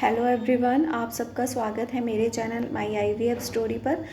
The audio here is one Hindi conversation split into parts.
हेलो एवरीवन, आप सबका स्वागत है मेरे चैनल माई आईवीएफ स्टोरी पर।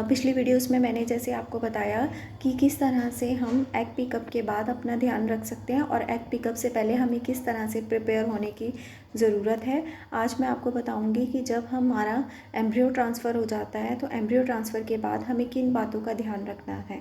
पिछली वीडियोस में मैंने जैसे आपको बताया कि किस तरह से हम एग पिकअप के बाद अपना ध्यान रख सकते हैं और एग पिकअप से पहले हमें किस तरह से प्रिपेयर होने की ज़रूरत है। आज मैं आपको बताऊंगी कि जब हमारा एम्ब्रियो ट्रांसफ़र हो जाता है तो एम्ब्रियो ट्रांसफ़र के बाद हमें किन बातों का ध्यान रखना है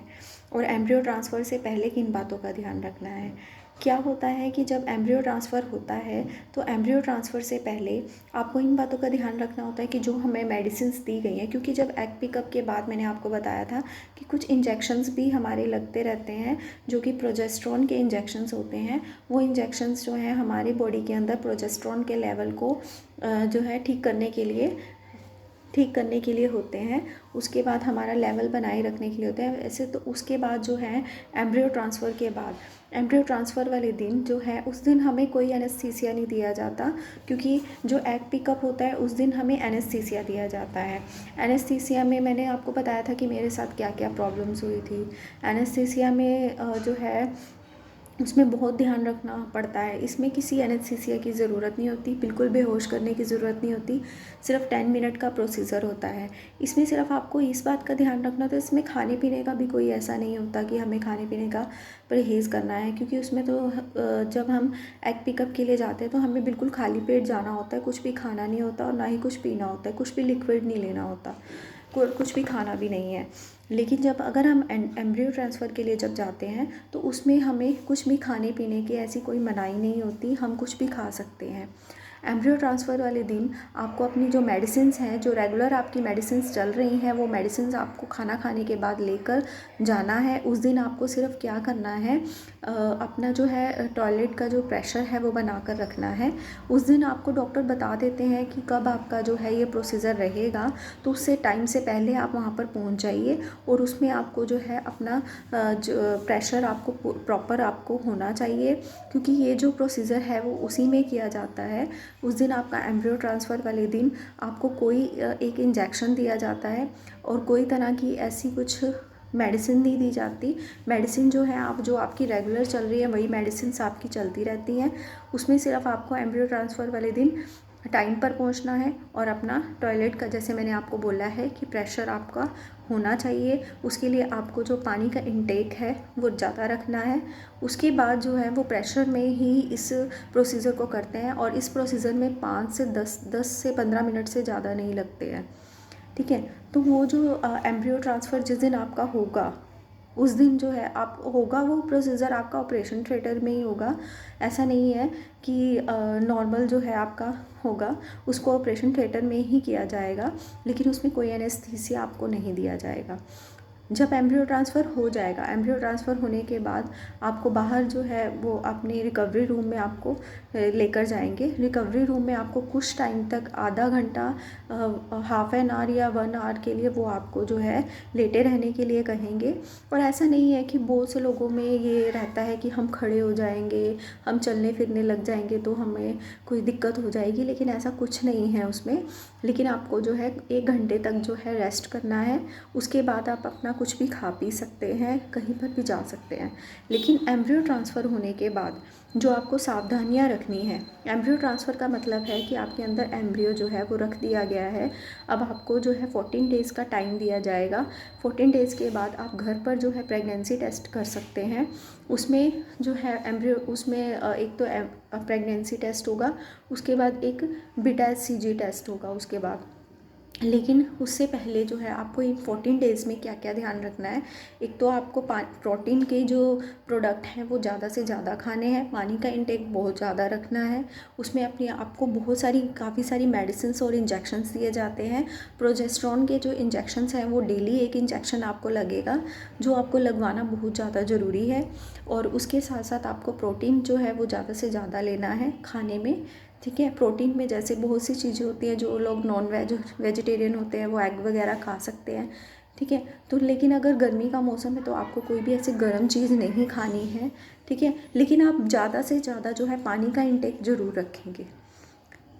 और एम्ब्रियो ट्रांसफ़र से पहले किन बातों का ध्यान रखना है। क्या होता है कि जब एम्ब्रियो ट्रांसफ़र होता है तो एम्ब्रियो ट्रांसफ़र से पहले आपको इन बातों का ध्यान रखना होता है कि जो हमें मेडिसिन्स दी गई हैं, क्योंकि जब एग पिकअप के बाद मैंने आपको बताया था कि कुछ इंजेक्शंस भी हमारे लगते रहते हैं जो कि प्रोजेस्टेरोन के इंजेक्शंस होते हैं। वो इंजेक्शंस जो हैं हमारी बॉडी के अंदर प्रोजेस्टेरोन के लेवल को जो है ठीक करने के लिए होते हैं। उसके बाद हमारा लेवल बनाए रखने के लिए होते हैं। वैसे तो उसके बाद जो है एम्ब्रियो ट्रांसफ़र के बाद एम्ब्रियो ट्रांसफ़र वाले दिन जो है उस दिन हमें कोई एनेस्थीसिया नहीं दिया जाता, क्योंकि जो एग पिकअप होता है उस दिन हमें एनेस्थीसिया दिया जाता है। एनेस्थीसिया में मैंने आपको बताया था कि मेरे साथ क्या क्या प्रॉब्लम्स हुई थी। एनेस्थीसिया में जो है उसमें बहुत ध्यान रखना पड़ता है। इसमें किसी एनेस्थीसिया की ज़रूरत नहीं होती, बिल्कुल बेहोश करने की ज़रूरत नहीं होती। सिर्फ 10 मिनट का प्रोसीजर होता है। इसमें सिर्फ आपको इस बात का ध्यान रखना था, इसमें खाने पीने का भी कोई ऐसा नहीं होता कि हमें खाने पीने का परहेज़ करना है, क्योंकि उसमें तो जब हम एग पिकअप के लिए जाते हैं तो हमें बिल्कुल खाली पेट जाना होता है। कुछ भी खाना नहीं होता और ना ही कुछ पीना होता है, कुछ भी लिक्विड नहीं लेना होता, कुछ भी खाना भी नहीं है। लेकिन जब अगर हम एम्ब्रियो ट्रांसफ़र के लिए जब जाते हैं तो उसमें हमें कुछ भी खाने पीने की ऐसी कोई मनाही नहीं होती, हम कुछ भी खा सकते हैं। एम्ब्रियो ट्रांसफ़र वाले दिन आपको अपनी जो मेडिसिन्स हैं, जो रेगुलर आपकी मेडिसिन्स चल रही हैं, वो मेडिसिन्स आपको खाना खाने के बाद लेकर जाना है। उस दिन आपको सिर्फ क्या करना है, अपना जो है टॉयलेट का जो प्रेशर है वो बना कर रखना है। उस दिन आपको डॉक्टर बता देते हैं कि कब आपका जो है ये प्रोसीजर रहेगा, तो उससे टाइम से पहले आप वहाँ पर पहुँच जाइए और उसमें आपको जो है अपना जो प्रेशर आपको प्रॉपर आपको होना चाहिए, क्योंकि ये जो प्रोसीजर है वो उसी में किया जाता है। उस दिन आपका एम्ब्रियो ट्रांसफ़र वाले दिन आपको कोई एक इंजेक्शन दिया जाता है और कोई तरह की ऐसी कुछ मेडिसिन नहीं दी जाती। मेडिसिन जो है जो आपकी रेगुलर चल रही है वही मेडिसिन आपकी चलती रहती हैं। उसमें सिर्फ आपको एम्ब्रियो ट्रांसफ़र वाले दिन टाइम पर पहुंचना है और अपना टॉयलेट का, जैसे मैंने आपको बोला है कि प्रेशर आपका होना चाहिए, उसके लिए आपको जो पानी का इंटेक है वो ज़्यादा रखना है। उसके बाद जो है वो प्रेशर में ही इस प्रोसीजर को करते हैं और इस प्रोसीजर में 5 से 10 से 15 मिनट से ज़्यादा नहीं लगते हैं। ठीक है, तो वो जो एम्ब्रियो ट्रांसफ़र जिस दिन आपका होगा उस दिन जो है आप होगा वो प्रोसीजर आपका ऑपरेशन थिएटर में ही होगा। ऐसा नहीं है कि नॉर्मल जो है आपका होगा उसको ऑपरेशन थिएटर में ही किया जाएगा, लेकिन उसमें कोई एनेस्थीसिया आपको नहीं दिया जाएगा। जब एम्ब्रियो ट्रांसफ़र हो जाएगा, एम्ब्रियो ट्रांसफ़र होने के बाद आपको बाहर जो है वो अपने रिकवरी रूम में आपको लेकर जाएंगे। रिकवरी रूम में आपको कुछ टाइम तक, आधा घंटा, हाफ एन आवर या 1 आवर के लिए वो आपको जो है लेटे रहने के लिए कहेंगे। और ऐसा नहीं है कि बहुत से लोगों में ये रहता है कि हम खड़े हो जाएंगे, हम चलने फिरने लग जाएंगे तो हमें कोई दिक्कत हो जाएगी, लेकिन ऐसा कुछ नहीं है उसमें। लेकिन आपको जो है 1 घंटे तक जो है रेस्ट करना है। उसके बाद आप अपना कुछ भी खा पी सकते हैं, कहीं पर भी जा सकते हैं। लेकिन एम्ब्रियो ट्रांसफ़र होने के बाद जो आपको सावधानियां रखनी है, एम्ब्रियो ट्रांसफ़र का मतलब है कि आपके अंदर एम्ब्रियो जो है वो रख दिया गया है। अब आपको जो है 14 डेज़ का टाइम दिया जाएगा। 14 डेज़ के बाद आप घर पर जो है प्रेगनेंसी टेस्ट कर सकते हैं। उसमें जो है एम्ब्रियो, उसमें एक तो प्रेगनेंसी टेस्ट होगा, उसके बाद एक बीटा HCG टेस्ट होगा उसके बाद। लेकिन उससे पहले जो है आपको इन 14 डेज़ में क्या क्या ध्यान रखना है। एक तो आपको प्रोटीन के जो प्रोडक्ट हैं वो ज़्यादा से ज़्यादा खाने हैं, पानी का इंटेक बहुत ज़्यादा रखना है। उसमें अपने आपको काफ़ी सारी मेडिसिन्स और इंजेक्शंस दिए जाते हैं। प्रोजेस्टेरोन के जो इंजेक्शंस हैं वो डेली एक इंजेक्शन आपको लगेगा, जो आपको लगवाना बहुत ज़्यादा ज़रूरी है। और उसके साथ साथ आपको प्रोटीन जो है वो ज़्यादा से ज़्यादा लेना है खाने में। ठीक है, प्रोटीन में जैसे बहुत सी चीज़ें होती हैं, जो लोग नॉन वेजिटेरियन होते हैं वो एग वगैरह खा सकते हैं। ठीक है, तो लेकिन अगर गर्मी का मौसम है तो आपको कोई भी ऐसी गर्म चीज़ नहीं खानी है। ठीक है, लेकिन आप ज़्यादा से ज़्यादा जो है पानी का इंटेक ज़रूर रखेंगे।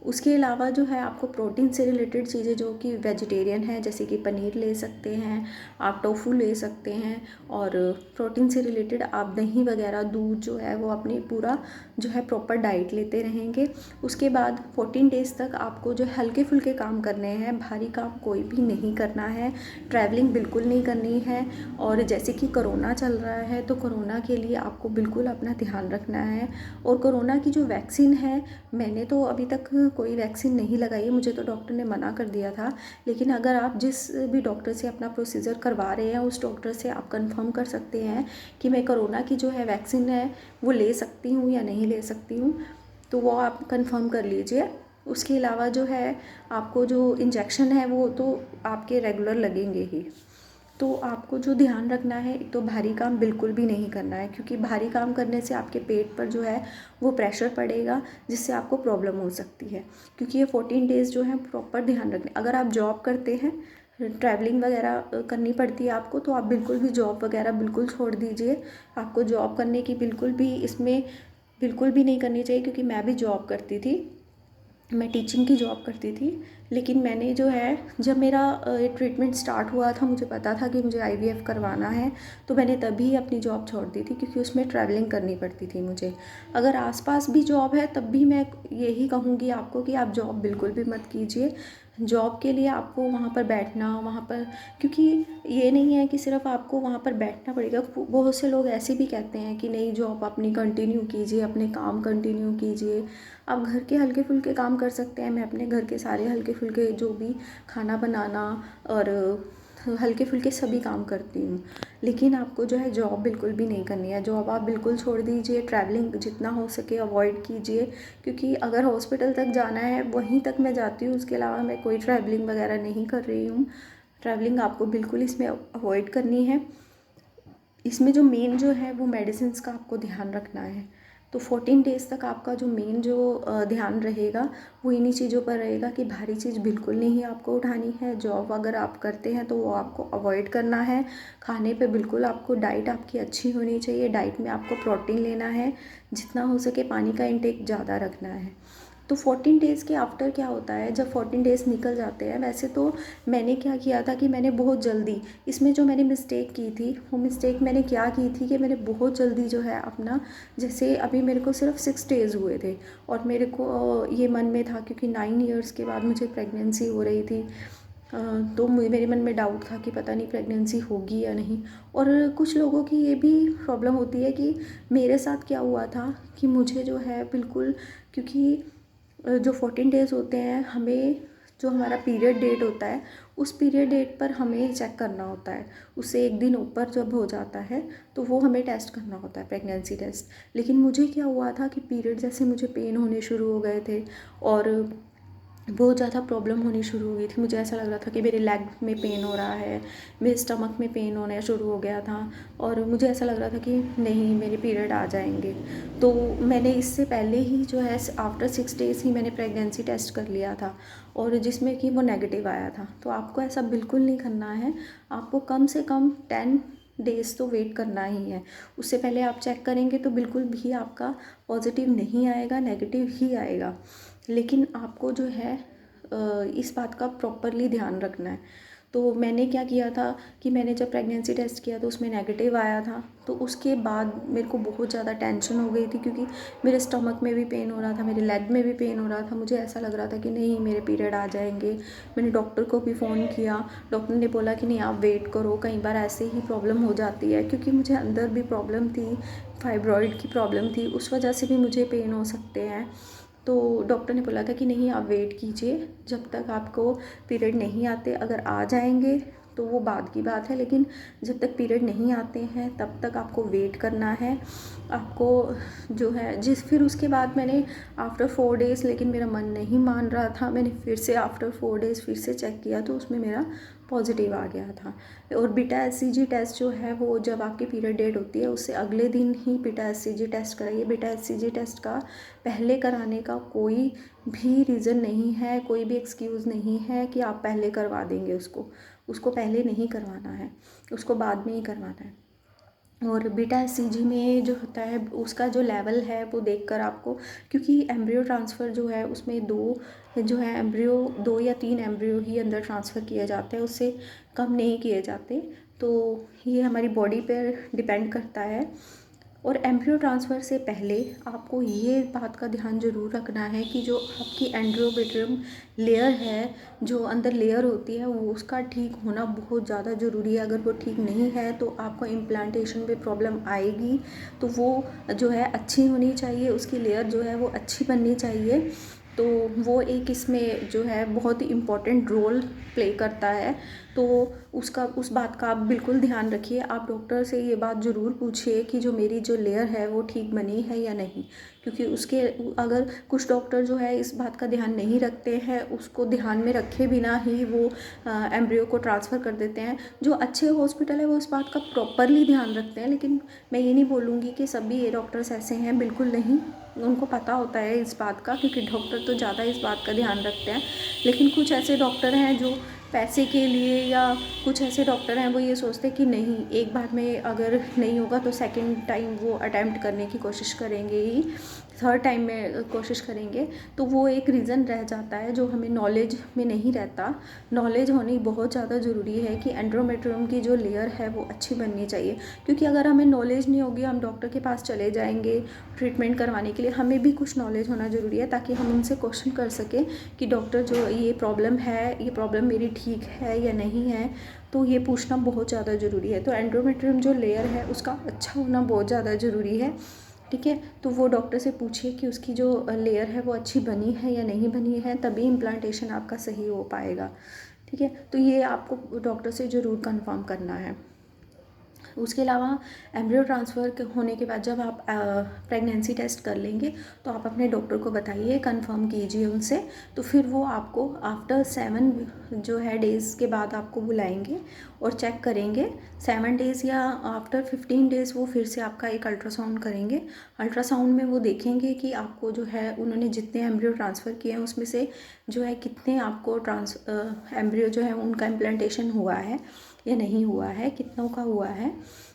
उसके अलावा जो है आपको प्रोटीन से रिलेटेड चीज़ें जो कि वेजिटेरियन है, जैसे कि पनीर ले सकते हैं, आप टोफू ले सकते हैं, और प्रोटीन से रिलेटेड आप दही वगैरह, दूध जो है वो अपनी पूरा जो है प्रॉपर डाइट लेते रहेंगे। उसके बाद 14 डेज़ तक आपको जो हल्के फुल्के काम करने हैं, भारी काम कोई भी नहीं करना है, ट्रैवलिंग बिल्कुल नहीं करनी है। और जैसे कि कोरोना चल रहा है तो कोरोना के लिए आपको बिल्कुल अपना ध्यान रखना है। और कोरोना की जो वैक्सीन है, मैंने तो अभी तक कोई वैक्सीन नहीं लगाई है, मुझे तो डॉक्टर ने मना कर दिया था। लेकिन अगर आप जिस भी डॉक्टर से अपना प्रोसीजर करवा रहे हैं, उस डॉक्टर से आप कंफर्म कर सकते हैं कि मैं कोरोना की जो है वैक्सीन है वो ले सकती हूँ या नहीं ले सकती हूँ, तो वो आप कंफर्म कर लीजिए। उसके अलावा जो है आपको जो इंजेक्शन है वो तो आपके रेगुलर लगेंगे ही। तो आपको जो ध्यान रखना है, एक तो भारी काम बिल्कुल भी नहीं करना है, क्योंकि भारी काम करने से आपके पेट पर जो है वो प्रेशर पड़ेगा, जिससे आपको प्रॉब्लम हो सकती है। क्योंकि ये 14 डेज़ जो है प्रॉपर ध्यान रखने। अगर आप जॉब करते हैं, ट्रैवलिंग वगैरह करनी पड़ती है आपको, तो आप बिल्कुल भी जॉब वगैरह बिल्कुल छोड़ दीजिए। आपको जॉब करने की बिल्कुल भी इसमें बिल्कुल भी नहीं करनी चाहिए, क्योंकि मैं भी जॉब करती थी, मैं टीचिंग की जॉब करती थी। लेकिन मैंने जो है, जब मेरा ट्रीटमेंट स्टार्ट हुआ था, मुझे पता था कि मुझे आईवीएफ करवाना है, तो मैंने तभी अपनी जॉब छोड़ दी थी, क्योंकि उसमें ट्रैवलिंग करनी पड़ती थी मुझे। अगर आसपास भी जॉब है तब भी मैं यही कहूँगी आपको कि आप जॉब बिल्कुल भी मत कीजिए। जॉब के लिए आपको वहाँ पर बैठना, वहाँ पर, क्योंकि ये नहीं है कि सिर्फ आपको वहाँ पर बैठना पड़ेगा। बहुत से लोग ऐसे भी कहते हैं कि नहीं, जॉब अपनी कंटिन्यू कीजिए, अपने काम कंटिन्यू कीजिए, आप घर के हल्के फुल्के काम कर सकते हैं। मैं अपने घर के सारे हल्के फुल्के जो भी खाना बनाना और हल्के फुल्के सभी काम करती हूँ। लेकिन आपको जो है जॉब बिल्कुल भी नहीं करनी है, जॉब आप बिल्कुल छोड़ दीजिए। ट्रैवलिंग जितना हो सके अवॉइड कीजिए, क्योंकि अगर हॉस्पिटल तक जाना है वहीं तक मैं जाती हूँ, उसके अलावा मैं कोई ट्रैवलिंग वगैरह नहीं कर रही हूँ। ट्रैवलिंग आपको बिल्कुल इसमें अवॉइड करनी है। इसमें जो मेन जो है वो मेडिसिन्स का आपको ध्यान रखना है। तो 14 डेज़ तक आपका जो मेन जो ध्यान रहेगा वो इन्हीं चीज़ों पर रहेगा कि भारी चीज़ बिल्कुल नहीं आपको उठानी है। जॉब अगर आप करते हैं तो वो आपको अवॉइड करना है। खाने पे बिल्कुल आपको डाइट आपकी अच्छी होनी चाहिए। डाइट में आपको प्रोटीन लेना है, जितना हो सके पानी का इंटेक ज़्यादा रखना है। तो 14 डेज़ के आफ्टर क्या होता है, जब 14 डेज़ निकल जाते हैं, वैसे तो मैंने क्या किया था कि मैंने बहुत जल्दी, इसमें जो मैंने मिस्टेक की थी, वो मिस्टेक मैंने क्या की थी कि मैंने बहुत जल्दी जो है अपना, जैसे अभी मेरे को सिर्फ 6 डेज़ हुए थे और मेरे को ये मन में था, क्योंकि 9 ईयर्स के बाद मुझे प्रेगनेंसी हो रही थी, तो मेरे मन में डाउट था कि पता नहीं प्रेगनेंसी होगी या नहीं। और कुछ लोगों की ये भी प्रॉब्लम होती है कि मेरे साथ क्या हुआ था कि मुझे जो है बिल्कुल, क्योंकि जो 14 डेज़ होते हैं, हमें जो हमारा पीरियड डेट होता है, उस पीरियड डेट पर हमें चेक करना होता है। उससे एक दिन ऊपर जब हो जाता है तो वो हमें टेस्ट करना होता है, प्रेगनेंसी टेस्ट। लेकिन मुझे क्या हुआ था कि पीरियड जैसे मुझे पेन होने शुरू हो गए थे और बहुत ज़्यादा प्रॉब्लम होनी शुरू हो गई थी। मुझे ऐसा लग रहा था कि मेरे लेग में पेन हो रहा है, मेरे स्टमक में पेन होना शुरू हो गया था, और मुझे ऐसा लग रहा था कि नहीं, मेरे पीरियड आ जाएंगे। तो मैंने इससे पहले ही जो है आफ्टर 6 डेज़ ही मैंने प्रेगनेंसी टेस्ट कर लिया था, और जिसमें कि वो नेगेटिव आया था। तो आपको ऐसा बिल्कुल नहीं करना है। आपको कम से कम 10 डेज़ तो वेट करना ही है। उससे पहले आप चेक करेंगे तो बिल्कुल भी आपका पॉजिटिव नहीं आएगा, नेगेटिव ही आएगा। लेकिन आपको जो है इस बात का प्रॉपरली ध्यान रखना है। तो मैंने क्या किया था कि मैंने जब प्रेगनेंसी टेस्ट किया तो उसमें नेगेटिव आया था, तो उसके बाद मेरे को बहुत ज़्यादा टेंशन हो गई थी, क्योंकि मेरे स्टमक में भी पेन हो रहा था, मेरे लेग में भी पेन हो रहा था। मुझे ऐसा लग रहा था कि नहीं, मेरे पीरियड आ जाएंगे। मैंने डॉक्टर को भी फ़ोन किया, डॉक्टर ने बोला कि नहीं, आप वेट करो, कई बार ऐसे ही प्रॉब्लम हो जाती है, क्योंकि मुझे अंदर भी प्रॉब्लम थी, फाइब्रॉइड की प्रॉब्लम थी, उस वजह से भी मुझे पेन हो सकते हैं। तो डॉक्टर ने बोला था कि नहीं, आप वेट कीजिए जब तक आपको पीरियड नहीं आते। अगर आ जाएंगे तो वो बाद की बात है, लेकिन जब तक पीरियड नहीं आते हैं तब तक आपको वेट करना है। आपको जो है फिर उसके बाद मैंने आफ्टर 4 डेज़, लेकिन मेरा मन नहीं मान रहा था, मैंने फिर से आफ्टर 4 डेज़ फिर से चेक किया तो उसमें मेरा पॉजिटिव आ गया था। और बीटा एचसीजी टेस्ट जो है वो जब आपकी पीरियड डेट होती है उससे अगले दिन ही बीटा एचसीजी टेस्ट कराइए। बीटा एचसीजी टेस्ट का पहले कराने का कोई भी रीज़न नहीं है, कोई भी एक्सक्यूज़ नहीं है कि आप पहले करवा देंगे उसको पहले नहीं करवाना है, उसको बाद में ही करवाना है। और बीटा एचसीजी में जो होता है उसका जो लेवल है वो देखकर आपको, क्योंकि एम्ब्रियो ट्रांसफ़र जो है उसमें जो है एम्ब्रियो 2 या 3 एम्ब्रियो ही अंदर ट्रांसफ़र किए जाते हैं, उससे कम नहीं किए जाते। तो ये हमारी बॉडी पर डिपेंड करता है। और एम्ब्रियो ट्रांसफ़र से पहले आपको ये बात का ध्यान ज़रूर रखना है कि जो आपकी एंडोमेट्रियम लेयर है, जो अंदर लेयर होती है, वो उसका ठीक होना बहुत ज़्यादा ज़रूरी है। अगर वो ठीक नहीं है तो आपको इम्प्लांटेशन पे प्रॉब्लम आएगी। तो वो जो है अच्छी होनी चाहिए, उसकी लेयर जो है वो अच्छी बननी चाहिए। तो वो एक इसमें जो है बहुत ही इम्पोर्टेंट रोल प्ले करता है। तो उस बात का आप बिल्कुल ध्यान रखिए। आप डॉक्टर से ये बात ज़रूर पूछिए कि जो मेरी जो लेयर है वो ठीक बनी है या नहीं, क्योंकि उसके अगर कुछ डॉक्टर जो है इस बात का ध्यान नहीं रखते हैं, उसको ध्यान में रखे बिना ही वो एम्ब्रियो को ट्रांसफ़र कर देते हैं। जो अच्छे हॉस्पिटल है वो इस बात का प्रॉपरली ध्यान रखते हैं, लेकिन मैं ये नहीं बोलूँगी कि सभी ये डॉक्टर्स ऐसे हैं, बिल्कुल नहीं। उनको पता होता है इस बात का, क्योंकि डॉक्टर तो ज़्यादा इस बात का ध्यान रखते हैं। लेकिन कुछ ऐसे डॉक्टर हैं जो पैसे के लिए, या कुछ ऐसे डॉक्टर हैं वो ये सोचते हैं कि नहीं, एक बार में अगर नहीं होगा तो सेकंड टाइम वो अटेम्प्ट करने की कोशिश करेंगे ही, थर्ड टाइम में कोशिश करेंगे। तो वो एक रीज़न रह जाता है जो हमें नॉलेज में नहीं रहता। नॉलेज होनी बहुत ज़्यादा ज़रूरी है कि एंडोमेट्रियम की जो लेयर है वो अच्छी बननी चाहिए, क्योंकि अगर हमें नॉलेज नहीं होगी, हम डॉक्टर के पास चले जाएंगे ट्रीटमेंट करवाने के लिए। हमें भी कुछ नॉलेज होना ज़रूरी है ताकि हम उनसे क्वेश्चन कर सकें कि डॉक्टर जो ये प्रॉब्लम है, ये प्रॉब्लम मेरी ठीक है या नहीं है। तो ये पूछना बहुत ज़्यादा ज़रूरी है। तो एंडोमेट्रियम जो लेयर है उसका अच्छा होना बहुत ज़्यादा ज़रूरी है। ठीक है, तो वो डॉक्टर से पूछिए कि उसकी जो लेयर है वो अच्छी बनी है या नहीं बनी है, तभी इम्प्लांटेशन आपका सही हो पाएगा। ठीक है, तो ये आपको डॉक्टर से ज़रूर कंफर्म करना है। उसके अलावा एम्ब्रियो ट्रांसफ़र होने के बाद जब आप प्रेगनेंसी टेस्ट कर लेंगे तो आप अपने डॉक्टर को बताइए, कंफर्म कीजिए उनसे। तो फिर वो आपको आफ्टर 7 जो है डेज़ के बाद आपको बुलाएंगे और चेक करेंगे। 7 डेज़ या आफ्टर 15 डेज़ वो फिर से आपका एक अल्ट्रासाउंड करेंगे। अल्ट्रासाउंड में वो देखेंगे कि आपको जो है उन्होंने जितने एम्ब्रियो ट्रांसफ़र किए हैं उसमें से जो है कितने आपको एम्ब्रियो जो है उनका इम्प्लांटेशन हुआ है या नहीं हुआ है, कितनों का हुआ है।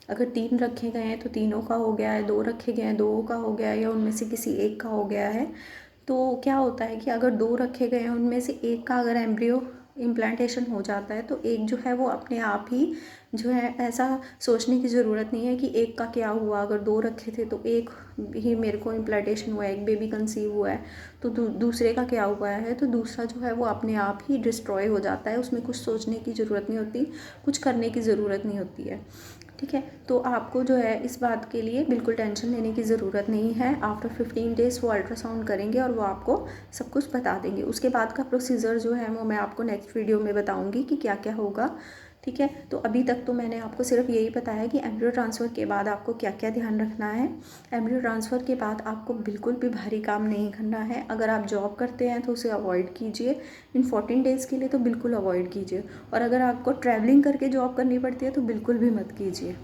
अगर 3 रखे गए हैं तो तीनों का हो गया है, 2 रखे गए हैं 2 का हो गया है, या उनमें से किसी एक का हो गया है। तो क्या होता है कि अगर 2 रखे गए हैं उनमें से एक का अगर एम्ब्रियो इम्प्लांटेशन हो जाता है तो एक जो है वो अपने आप ही जो है, ऐसा सोचने की ज़रूरत नहीं है कि एक का क्या हुआ। अगर 2 रखे थे तो एक ही मेरे को इम्प्लांटेशन हुआ है, एक बेबी कंसीव हुआ है, तो दूसरे का क्या हुआ है, तो दूसरा जो है वो अपने आप ही डिस्ट्रॉय हो जाता है। उसमें कुछ सोचने की ज़रूरत नहीं होती, कुछ करने की ज़रूरत नहीं होती है। ठीक है, तो आपको जो है इस बात के लिए बिल्कुल टेंशन लेने की ज़रूरत नहीं है। आफ्टर 15 डेज़ वो अल्ट्रासाउंड करेंगे और वो आपको सब कुछ बता देंगे। उसके बाद का प्रोसीजर जो है वो मैं आपको नेक्स्ट वीडियो में बताऊंगी कि क्या क्या होगा। ठीक है, तो अभी तक तो मैंने आपको सिर्फ यही बताया कि एम्ब्रियो ट्रांसफ़र के बाद आपको क्या क्या ध्यान रखना है। एम्ब्रियो ट्रांसफ़र के बाद आपको बिल्कुल भी भारी काम नहीं करना है। अगर आप जॉब करते हैं तो उसे अवॉइड कीजिए, इन 14 डेज़ के लिए तो बिल्कुल अवॉइड कीजिए। और अगर आपको ट्रैवलिंग करके जॉब करनी पड़ती है तो बिल्कुल भी मत कीजिए।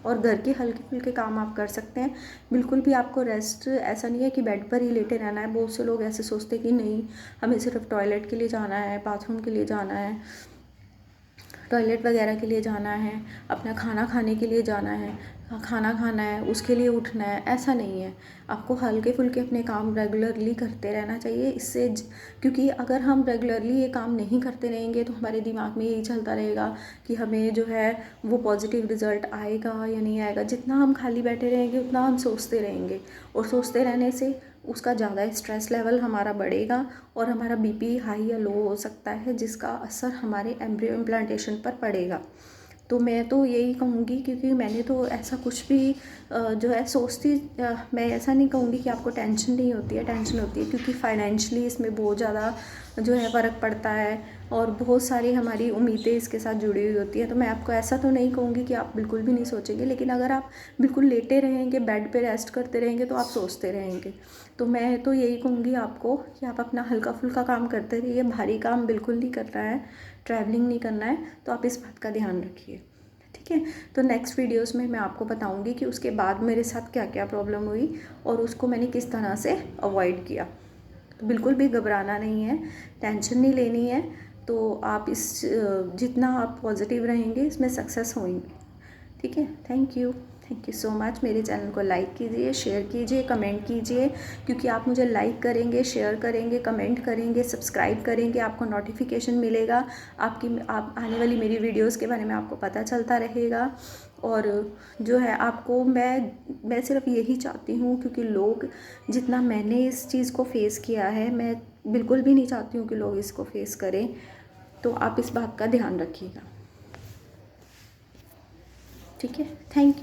और घर के हल्के फुल्के काम आप कर सकते हैं। बिल्कुल भी आपको रेस्ट, ऐसा नहीं है कि बेड पर ही लेटे रहना है। बहुत से लोग ऐसे सोचते हैं कि नहीं, हमें सिर्फ टॉयलेट के लिए जाना है, बाथरूम के लिए जाना है, टॉयलेट वगैरह के लिए जाना है, अपना खाना खाने के लिए जाना है, खाना खाना है उसके लिए उठना है। ऐसा नहीं है, आपको हल्के फुल्के अपने काम रेगुलरली करते रहना चाहिए। क्योंकि अगर हम रेगुलरली ये काम नहीं करते रहेंगे तो हमारे दिमाग में यही चलता रहेगा कि हमें जो है वो पॉजिटिव रिज़ल्ट आएगा या नहीं आएगा। जितना हम खाली बैठे रहेंगे उतना हम सोचते रहेंगे, और सोचते रहने से उसका ज़्यादा स्ट्रेस लेवल हमारा बढ़ेगा और हमारा बीपी हाई या लो हो सकता है, जिसका असर हमारे एम्ब्रियो इम्प्लांटेशन पर पड़ेगा। तो मैं तो यही कहूँगी, क्योंकि मैंने तो ऐसा कुछ भी जो है सोचती, मैं ऐसा नहीं कहूँगी कि आपको टेंशन नहीं होती है, टेंशन होती है, क्योंकि फाइनेंशियली इसमें बहुत ज़्यादा जो है फ़र्क पड़ता है और बहुत सारी हमारी उम्मीदें इसके साथ जुड़ी हुई होती हैं। तो मैं आपको ऐसा तो नहीं कहूँगी कि आप बिल्कुल भी नहीं सोचेंगे, लेकिन अगर आप बिल्कुल लेटे रहेंगे, बेड पे रेस्ट करते रहेंगे तो आप सोचते रहेंगे। तो मैं तो यही कहूँगी आपको कि आप अपना हल्का फुल्का काम करते रहिए, भारी काम बिल्कुल नहीं करना है, ट्रैवलिंग नहीं करना है। तो आप इस बात का ध्यान रखिए। ठीक है, तो नेक्स्ट वीडियोस में मैं आपको बताऊंगी कि उसके बाद मेरे साथ क्या क्या प्रॉब्लम हुई और उसको मैंने किस तरह से अवॉइड किया। तो बिल्कुल भी घबराना नहीं है, टेंशन नहीं लेनी है। तो आप जितना आप पॉजिटिव रहेंगे इसमें सक्सेस होंगे। ठीक है, thank you. Thank you so much. मेरे चैनल को लाइक कीजिए, शेयर कीजिए, कमेंट कीजिए, क्योंकि आप मुझे लाइक करेंगे, शेयर करेंगे, कमेंट करेंगे, सब्सक्राइब करेंगे, आपको नोटिफिकेशन मिलेगा, आप आने वाली मेरी वीडियोस के बारे में आपको पता चलता रहेगा। और जो है आपको मैं सिर्फ यही चाहती हूँ, क्योंकि लोग जितना मैंने इस चीज़ को फेस किया है, मैं बिल्कुल भी नहीं चाहती हूँ कि लोग इसको फेस करें। तो आप इस बात का ध्यान रखिएगा, ठीक है। Thank you.